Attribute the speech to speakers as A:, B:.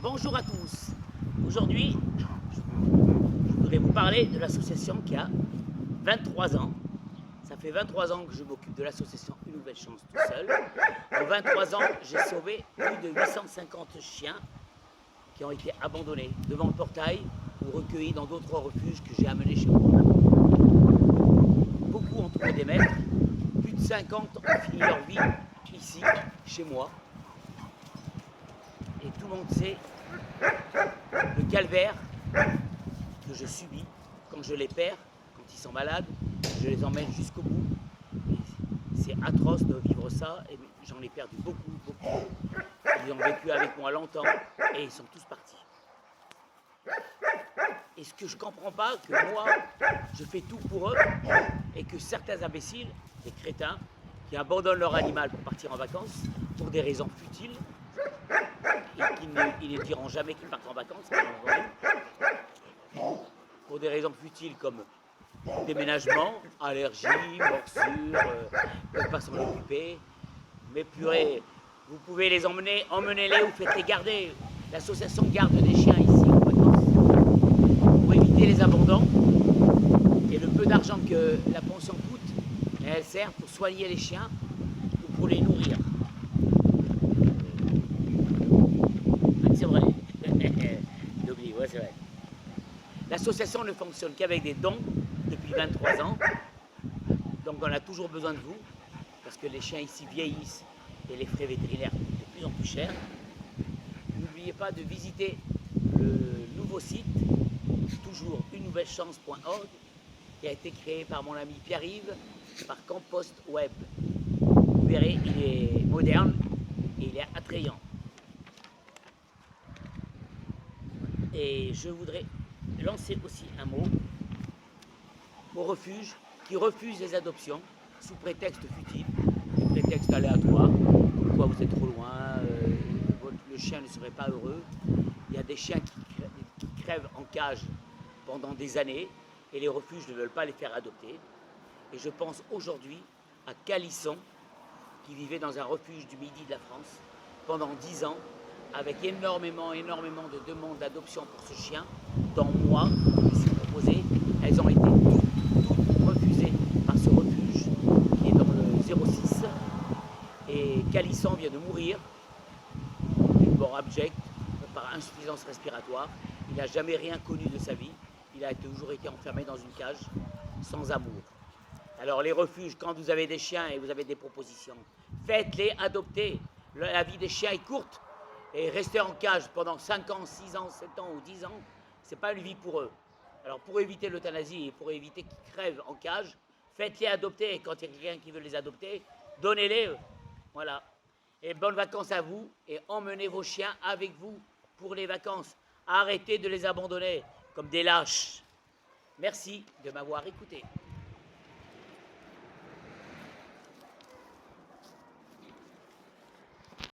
A: Bonjour à tous. Aujourd'hui, je voudrais vous parler de l'association qui a 23 ans. Ça fait 23 ans que je m'occupe de l'association Une Nouvelle Chance tout seul. En 23 ans, j'ai sauvé plus de 850 chiens qui ont été abandonnés devant le portail ou recueillis dans d'autres refuges que j'ai amenés chez moi. Beaucoup ont trouvé des maîtres. Plus de 50 ont fini leur vie ici, chez moi. Et tout le monde sait le calvaire que je subis quand je les perds, quand ils sont malades, je les emmène jusqu'au bout. C'est atroce de vivre ça et j'en ai perdu beaucoup. Ils ont vécu avec moi longtemps et ils sont tous partis. Et ce que je ne comprends pas, que moi, je fais tout pour eux et que certains imbéciles, des crétins, qui abandonnent leur animal pour partir en vacances pour des raisons futiles et qui ne diront jamais qu'ils partent en vacances, pour des raisons futiles comme déménagement, allergie, morsure, ne peuvent pas s'en occuper. Mais purée, vous pouvez les emmener, emmenez-les ou faites-les garder. L'association garde des chiens ici en vacances pour éviter les abandons. Et le peu d'argent que la pension coûte, elle sert pour soigner les chiens ou pour les nourrir. C'est vrai. J'oublie, ouais, c'est vrai. L'association ne fonctionne qu'avec des dons depuis 23 ans. Donc on a toujours besoin de vous, parce que les chiens ici vieillissent et les frais vétérinaires coûtent de plus en plus cher. N'oubliez pas de visiter le nouveau site, toujours unenouvellechance.org, qui a été créé par mon ami Pierre-Yves, par Compost Web. Vous verrez, il est moderne et il est attrayant. Et je voudrais lancer aussi un mot aux refuges qui refusent les adoptions sous prétexte futile, sous prétexte aléatoire, comme quoi vous êtes trop loin, le chien ne serait pas heureux. Il y a des chiens qui crèvent en cage pendant des années et les refuges ne veulent pas les faire adopter. Et je pense aujourd'hui à Calisson, qui vivait dans un refuge du midi de la France pendant 10 ans, avec énormément de demandes d'adoption pour ce chien, dont moi, je me suis proposé. Elles ont été toutes refusées par ce refuge qui est dans le 06. Et Calisson vient de mourir d'une mort abjecte par insuffisance respiratoire. Il n'a jamais rien connu de sa vie. Il a toujours été enfermé dans une cage sans amour. Alors les refuges, quand vous avez des chiens et vous avez des propositions, faites-les adopter. La vie des chiens est courte. Et rester en cage pendant 5 ans, 6 ans, 7 ans ou 10 ans, c'est pas une vie pour eux. Alors pour éviter l'euthanasie et pour éviter qu'ils crèvent en cage, faites-les adopter. Et quand il y a quelqu'un qui veut les adopter, donnez-les. Voilà. Et bonnes vacances à vous et emmenez vos chiens avec vous pour les vacances. Arrêtez de les abandonner comme des lâches. Merci de m'avoir écouté.